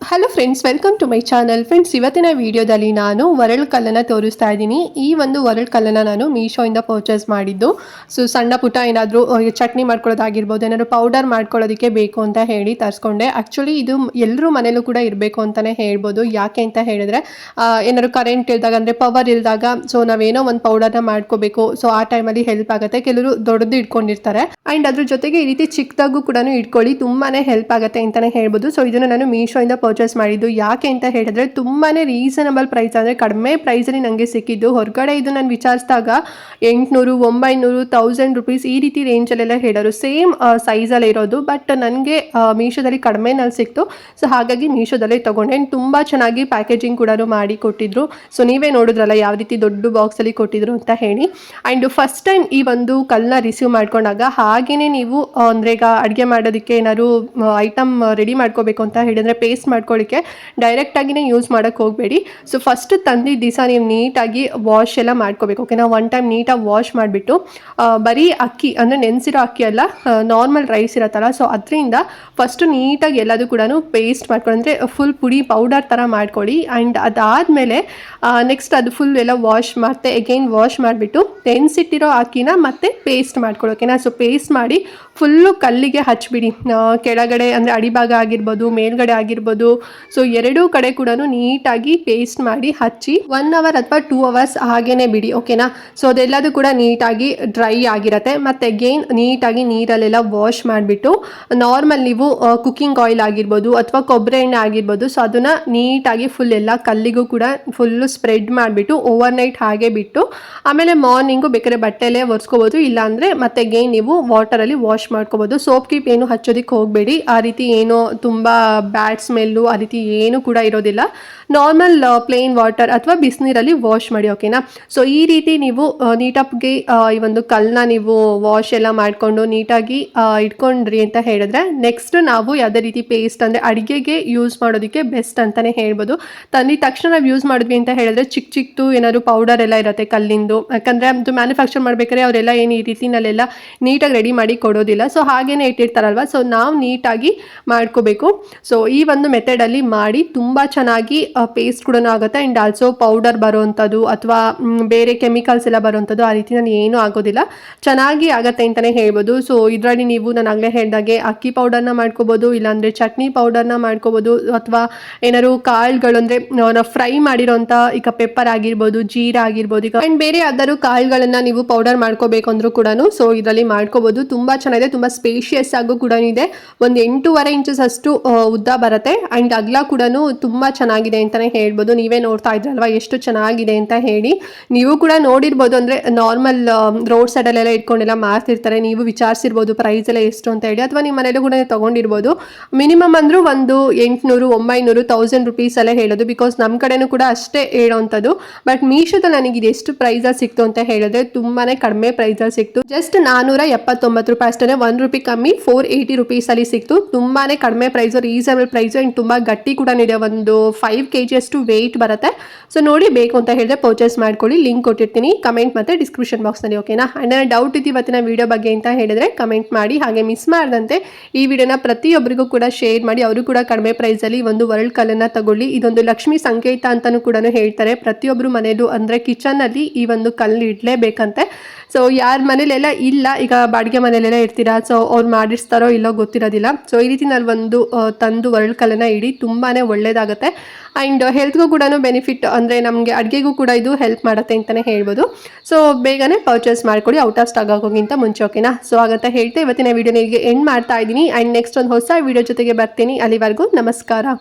Hello friends, welcome to my channel. Friends, ಇವತ್ತಿನ ವಿಡಿಯೋದಲ್ಲಿ ನಾನು ಒರಳು ಕಲ್ಲನ್ನು ತೋರಿಸ್ತಾ ಇದ್ದೀನಿ. ಈ ಒಂದು ಒರಳು ಕಲ್ಲನ್ನು ನಾನು ಮೀಶೋಯಿಂದ ಪರ್ಚೇಸ್ ಮಾಡಿದ್ದು. ಸಣ್ಣ ಪುಟ್ಟ ಏನಾದರೂ ಚಟ್ನಿ ಮಾಡ್ಕೊಳ್ಳೋದಾಗಿರ್ಬೋದು, ಏನಾದರೂ ಪೌಡರ್ ಮಾಡ್ಕೊಳ್ಳೋದಕ್ಕೆ ಬೇಕು ಅಂತ ಹೇಳಿ ತರಿಸ್ಕೊಂಡೆ. ಆ್ಯಕ್ಚುಲಿ ಇದು ಎಲ್ಲರೂ ಮನೇಲೂ ಕೂಡ ಇರಬೇಕು ಅಂತಲೇ ಹೇಳ್ಬೋದು. ಯಾಕೆ ಅಂತ ಹೇಳಿದ್ರೆ ಏನಾದ್ರು ಕರೆಂಟ್ ಇಲ್ದಾಗ, ಅಂದರೆ ಪವರ್ ಇಲ್ದಾಗ, ಸೊ ನಾವೇನೋ ಒಂದು ಪೌಡರ್ನ ಮಾಡ್ಕೋಬೇಕು. ಸೊ ಆ ಟೈಮಲ್ಲಿ ಹೆಲ್ಪ್ ಆಗುತ್ತೆ. ಕೆಲವರು ದೊಡ್ಡದು ಇಟ್ಕೊಂಡಿರ್ತಾರೆ. ಆ್ಯಂಡ್ ಅದ್ರ ಜೊತೆಗೆ ಈ ರೀತಿ ಚಿಕ್ಕದಾಗೂ ಕೂಡ ಇಟ್ಕೊಳ್ಳಿ, ತುಂಬಾ ಹೆಲ್ಪ್ ಆಗುತ್ತೆ ಅಂತಲೇ ಹೇಳ್ಬೋದು. ಸೊ ಇದನ್ನು ನಾನು ಮೀಶೋಯಿಂದ ಪರ್ಚೇಸ್ ಮಾಡಿದ್ದು. ಯಾಕೆ ಅಂತ ಹೇಳಿದ್ರೆ ತುಂಬಾ ರೀಸನಬಲ್ ಪ್ರೈಸ್, ಅಂದರೆ ಕಡಿಮೆ ಪ್ರೈಸಲ್ಲಿ ನನಗೆ ಸಿಕ್ಕಿದ್ದು. ಹೊರಗಡೆ ಇದು ನಾನು ವಿಚಾರಿಸಿದಾಗ 800, 900, 1000 ರುಪೀಸ್ ಈ ರೀತಿ ರೇಂಜಲ್ಲೆಲ್ಲ ಹೇಳೋರು. ಸೇಮ್ ಸೈಜಲ್ಲೇ ಇರೋದು, ಬಟ್ ನನಗೆ ಮೀಶೋದಲ್ಲಿ ಕಡಿಮೆನಲ್ಲಿ ಸಿಕ್ತು. ಸೊ ಹಾಗಾಗಿ ಮೀಶೋದಲ್ಲೇ ತೊಗೊಂಡೆ. ಆ್ಯಂಡ್ ತುಂಬ ಚೆನ್ನಾಗಿ ಪ್ಯಾಕೇಜಿಂಗ್ ಕೂಡ ಮಾಡಿ ಕೊಟ್ಟಿದ್ರು. ಸೊ ನೀವೇ ನೋಡಿದ್ರಲ್ಲ ಯಾವ ರೀತಿ ದೊಡ್ಡ ಬಾಕ್ಸಲ್ಲಿ ಕೊಟ್ಟಿದ್ರು ಅಂತ ಹೇಳಿ. ಆ್ಯಂಡ್ ಫಸ್ಟ್ ಟೈಮ್ ಈ ಒಂದು ಕಲ್ಲನ್ನ ರಿಸೀವ್ ಮಾಡ್ಕೊಂಡಾಗ ಹಾಗೆಯೇ ನೀವು ಅಂದರೆ ಈಗ ಅಡುಗೆ ಮಾಡೋದಕ್ಕೆ ಏನಾದ್ರು ಐಟಮ್ ರೆಡಿ ಮಾಡ್ಕೋಬೇಕು ಅಂತ ಹೇಳಿದ್ರೆ ಪೇಸ್ಟ್ ಮಾಡ್ಕೊಳ್ಳಿಕ್ಕೆ ಡೈರೆಕ್ಟಾಗಿಯೇ ಯೂಸ್ ಮಾಡೋಕ್ಕೆ ಹೋಗಬೇಡಿ. ಸೊ ಫಸ್ಟ್ ತಂದಿದ್ದ ದಿವಸ ನೀವು ನೀಟಾಗಿ ವಾಶ್ ಎಲ್ಲ ಮಾಡ್ಕೋಬೇಕು. ಓಕೆನಾ, ಒನ್ ಟೈಮ್ ನೀಟಾಗಿ ವಾಶ್ ಮಾಡಿಬಿಟ್ಟು ಬರೀ ಅಕ್ಕಿ, ಅಂದರೆ ನೆನೆಸಿರೋ ಅಕ್ಕಿ ಅಲ್ಲ, ನಾರ್ಮಲ್ ರೈಸ್ ಇರುತ್ತಲ್ಲ, ಸೊ ಅದರಿಂದ ಫಸ್ಟು ನೀಟಾಗಿ ಎಲ್ಲದೂ ಕೂಡ ಪೇಸ್ಟ್ ಮಾಡ್ಕೊಳ್ಳಿ, ಅಂದರೆ ಫುಲ್ ಪುಡಿ ಪೌಡರ್ ಥರ ಮಾಡ್ಕೊಳ್ಳಿ. ಆ್ಯಂಡ್ ಅದಾದಮೇಲೆ ನೆಕ್ಸ್ಟ್ ಅದು ಫುಲ್ ಎಲ್ಲ ವಾಶ್ ಮತ್ತೆ ಎಗೈನ್ ವಾಶ್ ಮಾಡಿಬಿಟ್ಟು ನೆನೆಸಿಟ್ಟಿರೋ ಅಕ್ಕಿನ ಮತ್ತೆ ಪೇಸ್ಟ್ ಮಾಡ್ಕೊಳ್ಳಿ. ಓಕೆನಾ, ಸೊ ಪೇಸ್ಟ್ ಮಾಡಿ ಫುಲ್ಲು ಕಲ್ಲಿಗೆ ಹಚ್ಬಿಡಿ. ಕೆಳಗಡೆ ಅಂದರೆ ಅಡಿಭಾಗ ಆಗಿರ್ಬೋದು, ಮೇಲ್ಗಡೆ ಆಗಿರ್ಬೋದು, ಸೊ ಎರಡೂ ಕಡೆ ಕೂಡ ನೀಟಾಗಿ ಪೇಸ್ಟ್ ಮಾಡಿ ಹಚ್ಚಿ 1 ಅವರ್ ಅಥವಾ 2 ಅವರ್ಸ್ ಹಾಗೇನೆ ಬಿಡಿ. ಓಕೆನಾ, ಸೊ ಅದೆಲ್ಲದೂ ಕೂಡ ನೀಟಾಗಿ ಡ್ರೈ ಆಗಿರುತ್ತೆ. ಮತ್ತು ಅಗೇನ್ ನೀಟಾಗಿ ನೀರಲ್ಲೆಲ್ಲ ವಾಶ್ ಮಾಡಿಬಿಟ್ಟು ನಾರ್ಮಲ್ ನೀವು ಕುಕ್ಕಿಂಗ್ ಆಯಿಲ್ ಆಗಿರ್ಬೋದು ಅಥವಾ ಕೊಬ್ಬರಿ ಎಣ್ಣೆ ಆಗಿರ್ಬೋದು, ಸೊ ಅದನ್ನು ನೀಟಾಗಿ ಫುಲ್ ಎಲ್ಲ ಕಲ್ಲಿಗೂ ಕೂಡ ಫುಲ್ಲು ಸ್ಪ್ರೆಡ್ ಮಾಡಿಬಿಟ್ಟು ಓವರ್ ನೈಟ್ ಹಾಗೆ ಬಿಟ್ಟು ಆಮೇಲೆ ಮಾರ್ನಿಂಗು ಬೇಕಾದ್ರೆ ಬಟ್ಟೆಯಲ್ಲೇ ಒರೆಸ್ಕೋಬೋದು. ಇಲ್ಲಾಂದರೆ ಮತ್ತೆ ಅಗೇನ್ ನೀವು ವಾಟರಲ್ಲಿ ವಾಶ್ ಮಾಡ್ಕೋಬೋದು. ಸೋಪ್ ಕೀಪ್ ಏನು ಹಚ್ಚೋದಕ್ಕೆ ಹೋಗಬೇಡಿ. ಆ ರೀತಿ ಏನೋ ತುಂಬ ಬ್ಯಾಡ್ ಸ್ಮೆಲ್ಲು ಆ ರೀತಿ ಏನು ಕೂಡ ಇರೋದಿಲ್ಲ. ನಾರ್ಮಲ್ ಪ್ಲೇನ್ ವಾಟರ್ ಅಥವಾ ಬಿಸಿನೀರಲ್ಲಿ ವಾಶ್ ಮಾಡಿ. ಓಕೆನಾ, ಸೊ ಈ ರೀತಿ ನೀವು ನೀಟಾಗಿ ಈ ಒಂದು ಕಲ್ಲನ್ನ ನೀವು ವಾಶ್ ಎಲ್ಲ ಮಾಡಿಕೊಂಡು ನೀಟಾಗಿ ಇಟ್ಕೊಂಡ್ರಿ ಅಂತ ಹೇಳಿದ್ರೆ ನೆಕ್ಸ್ಟ್ ನಾವು ಯಾವುದೇ ರೀತಿ ಪೇಸ್ಟ್, ಅಂದರೆ ಅಡುಗೆಗೆ ಯೂಸ್ ಮಾಡೋದಕ್ಕೆ ಬೆಸ್ಟ್ ಅಂತಲೇ ಹೇಳ್ಬೋದು. ತಂದಿದ ತಕ್ಷಣ ನಾವು ಯೂಸ್ ಮಾಡಿದ್ವಿ ಅಂತ ಹೇಳಿದ್ರೆ ಚಿಕ್ಕದು ಏನಾದ್ರು ಪೌಡರ್ ಎಲ್ಲ ಇರುತ್ತೆ ಕಲ್ಲಿಂದು. ಯಾಕಂದರೆ ಅದು ಮ್ಯಾನುಫ್ಯಾಕ್ಚರ್ ಮಾಡಬೇಕಾದ್ರೆ ಅವರೆಲ್ಲ ಏನು ಈ ರೀತಿನಲ್ಲೆಲ್ಲ ನೀಟಾಗಿ ರೆಡಿ ಮಾಡಿ ಕೊಡೋದಿಲ್ಲ. ಸೊ ಹಾಗೇನೆ ಇಟ್ಟಿರ್ತಾರಲ್ವ, ಸೊ ನಾವು ನೀಟಾಗಿ ಮಾಡ್ಕೋಬೇಕು. ಸೊ ಈ ಒಂದು ಮೆಥಡಲ್ಲಿ ಮಾಡಿ ತುಂಬ ಚೆನ್ನಾಗಿ ಪೇಸ್ಟ್ ಕೂಡ ಆಗುತ್ತೆ. ಆ್ಯಂಡ್ ಆಲ್ಸೋ ಪೌಡರ್ ಬರೋವಂಥದ್ದು ಅಥವಾ ಬೇರೆ ಕೆಮಿಕಲ್ಸ್ ಎಲ್ಲ ಬರೋವಂಥದ್ದು ಆ ರೀತಿ ನಾನು ಏನೂ ಆಗೋದಿಲ್ಲ, ಚೆನ್ನಾಗಿ ಆಗುತ್ತೆ ಅಂತಲೇ ಹೇಳ್ಬೋದು. ಸೊ ಇದರಲ್ಲಿ ನೀವು ನಾನು ಆಗಲೇ ಹೇಳಿದಾಗೆ ಅಕ್ಕಿ ಪೌಡರ್ನ ಮಾಡ್ಕೋಬೋದು, ಇಲ್ಲಾಂದರೆ ಚಟ್ನಿ ಪೌಡರ್ನ ಮಾಡ್ಕೋಬೋದು, ಅಥವಾ ಏನಾದ್ರು ಕಾಳುಗಳು ಅಂದರೆ ನಾವು ಫ್ರೈ ಮಾಡಿರೋಂಥ ಈಗ ಪೆಪ್ಪರ್ ಆಗಿರ್ಬೋದು, ಜೀರಾ ಆಗಿರ್ಬೋದು, ಈಗ ಆ್ಯಂಡ್ ಬೇರೆ ಯಾವ್ದಾದ್ರು ಕಾಳುಗಳನ್ನು ನೀವು ಪೌಡರ್ ಮಾಡ್ಕೋಬೇಕು ಅಂದರೂ ಕೂಡ ಸೊ ಇದರಲ್ಲಿ ಮಾಡ್ಕೋಬೋದು. ತುಂಬ ಚೆನ್ನಾಗಿದೆ, ತುಂಬ ಸ್ಪೇಷಿಯಸ್ ಆಗು ಕೂಡ ಇದೆ. ಒಂದು 8.5 ಇಂಚಸ್ ಅಷ್ಟು ಉದ್ದ ಬರುತ್ತೆ. ಆ್ಯಂಡ್ ಅಗಲ ಕೂಡ ತುಂಬ ಚೆನ್ನಾಗಿದೆ ಅಂತಲೇ ಹೇಳ್ಬೋದು. ನೀವೇ ನೋಡ್ತಾ ಇದ್ರಲ್ವ ಎಷ್ಟು ಚೆನ್ನಾಗಿದೆ ಅಂತ ಹೇಳಿ. ನೀವು ಕೂಡ ನೋಡಿರ್ಬೋದು, ಅಂದರೆ ನಾರ್ಮಲ್ ರೋಡ್ ಸೈಡಲ್ಲೆಲ್ಲ ಇಟ್ಕೊಂಡೆಲ್ಲ ಮಾರ್ತಿರ್ತಾರೆ. ನೀವು ವಿಚಾರಿಸಿರ್ಬೋದು ಪ್ರೈಸ್ ಎಲ್ಲ ಎಷ್ಟು ಅಂತ ಹೇಳಿ, ಅಥವಾ ನಿಮ್ಮ ಮನೇಲೂ ಕೂಡ ತೊಗೊಂಡಿರ್ಬೋದು. ಮಿನಿಮಮ್ ಅಂದರೂ ಒಂದು 800, 900, 1000 ರುಪೀಸ್ ಎಲ್ಲ ಹೇಳೋದು. ಬಿಕಾಸ್ ನಮ್ಮ ಕಡೆನೂ ಕೂಡ ಅಷ್ಟೇ ಹೇಳೋವಂಥದ್ದು. ಬಟ್ ಮೀಶೋದಲ್ಲಿ ನನಗೆ ಇದು ಎಷ್ಟು ಪ್ರೈಸಲ್ಲಿ ಸಿಕ್ತು ಅಂತ ಹೇಳಿದ್ರೆ ತುಂಬಾ ಕಡಿಮೆ ಪ್ರೈಸಲ್ಲಿ ಸಿಕ್ತು. ಜಸ್ಟ್ 479 ರೂಪಾಯಿ ಅಷ್ಟೇ, 1 ರೂಪಾಯಿ ಕಮ್ಮಿ 480 ರುಪೀಸಲ್ಲಿ ಸಿಕ್ತು. ತುಂಬಾ ಕಡಿಮೆ ಪ್ರೈಸು, ರೀಸನಬಲ್ ಪ್ರೈಸು. ಆ್ಯಂಡ್ ತುಂಬ ಗಟ್ಟಿ ಕೂಡ ಇದೆ, ಒಂದು 5 kg ಅಷ್ಟು ವೆಯ್ಟ್ ಬರುತ್ತೆ. ಸೊ ನೋಡಿ, ಬೇಕು ಅಂತ ಹೇಳಿದ್ರೆ ಪರ್ಚೇಸ್ ಮಾಡ್ಕೊಳ್ಳಿ. ಲಿಂಕ್ ಕೊಟ್ಟಿರ್ತೀನಿ ಕಮೆಂಟ್ ಮತ್ತು ಡಿಸ್ಕ್ರಿಪ್ಷನ್ ಬಾಕ್ಸ್ನಲ್ಲಿ. ಓಕೆನಾ, ಆ್ಯಂಡ್ ನನ್ನ ಡೌಟ್ ಇತ್ತು ಇವತ್ತಿನ ವೀಡಿಯೋ ಬಗ್ಗೆ ಅಂತ ಹೇಳಿದ್ರೆ ಕಮೆಂಟ್ ಮಾಡಿ. ಹಾಗೆ ಮಿಸ್ ಮಾಡದಂತೆ ಈ ವಿಡಿಯೋನ ಪ್ರತಿಯೊಬ್ಬರಿಗೂ ಕೂಡ ಶೇರ್ ಮಾಡಿ. ಅವರು ಕೂಡ ಕಡಿಮೆ ಪ್ರೈಸಲ್ಲಿ ಒಂದು ಒರಳು ಕಲ್ಲನ್ನು ತಗೊಳ್ಳಿ. ಇದೊಂದು ಲಕ್ಷ್ಮಿ ಸಂಕೇತ ಅಂತಲೂ ಕೂಡ ಹೇಳ್ತಾರೆ. ಪ್ರತಿಯೊಬ್ಬರು ಮನೆಯಲ್ಲೂ ಅಂದರೆ ಕಿಚನಲ್ಲಿ ಈ ಒಂದು ಕಲ್ಲು ಇಡಲೇಬೇಕಂತೆ. ಸೊ ಯಾರ ಮನೇಲೆಲ್ಲ ಇಲ್ಲ, ಈಗ ಬಾಡಿಗೆ ಮನೇಲೆಲ್ಲ ಇರ್ತೀರಾ, ಸೊ ಅವ್ರು ಮಾಡಿಸ್ತಾರೋ ಇಲ್ಲೋ ಗೊತ್ತಿರೋದಿಲ್ಲ. ಸೊ ಈ ರೀತಿ ನಾನು ಒಂದು ತಂದು ಒರಳು ಕಲ್ಲನ್ನು ಇಡಿ, ತುಂಬಾ ಒಳ್ಳೆಯದಾಗುತ್ತೆ. ಆ್ಯಂಡ್ ಹೆಲ್ತ್ಗೂ ಕೂಡ ಬೆನಿಫಿಟ್, ಅಂದರೆ ನಮಗೆ ಅಡುಗೆಗೂ ಕೂಡ ಇದು ಹೆಲ್ಪ್ ಮಾಡುತ್ತೆ ಅಂತಲೇ ಹೇಳ್ಬೋದು. ಸೊ ಬೇಗನೆ ಪರ್ಚೇಸ್ ಮಾಡ್ಕೊಳ್ಳಿ, ಔಟ್ ಆಫ್ ಸ್ಟಾಕ್ ಆಗೋಕ್ಕಿಂತ ಮುಂಚೆ. ಓಕೆನಾ, ಸೊ ಹಾಗಂತ ಹೇಳ್ತಾ ಇವತ್ತಿನ ವೀಡಿಯೋನಿಗೆ ಎಂಡ್ ಮಾಡ್ತಾ ಇದ್ದೀನಿ. ಆ್ಯಂಡ್ ನೆಕ್ಸ್ಟ್ ಒಂದು ಹೊಸ ವೀಡಿಯೋ ಜೊತೆಗೆ ಬರ್ತೀನಿ. ಅಲ್ಲಿವರೆಗೂ ನಮಸ್ಕಾರ.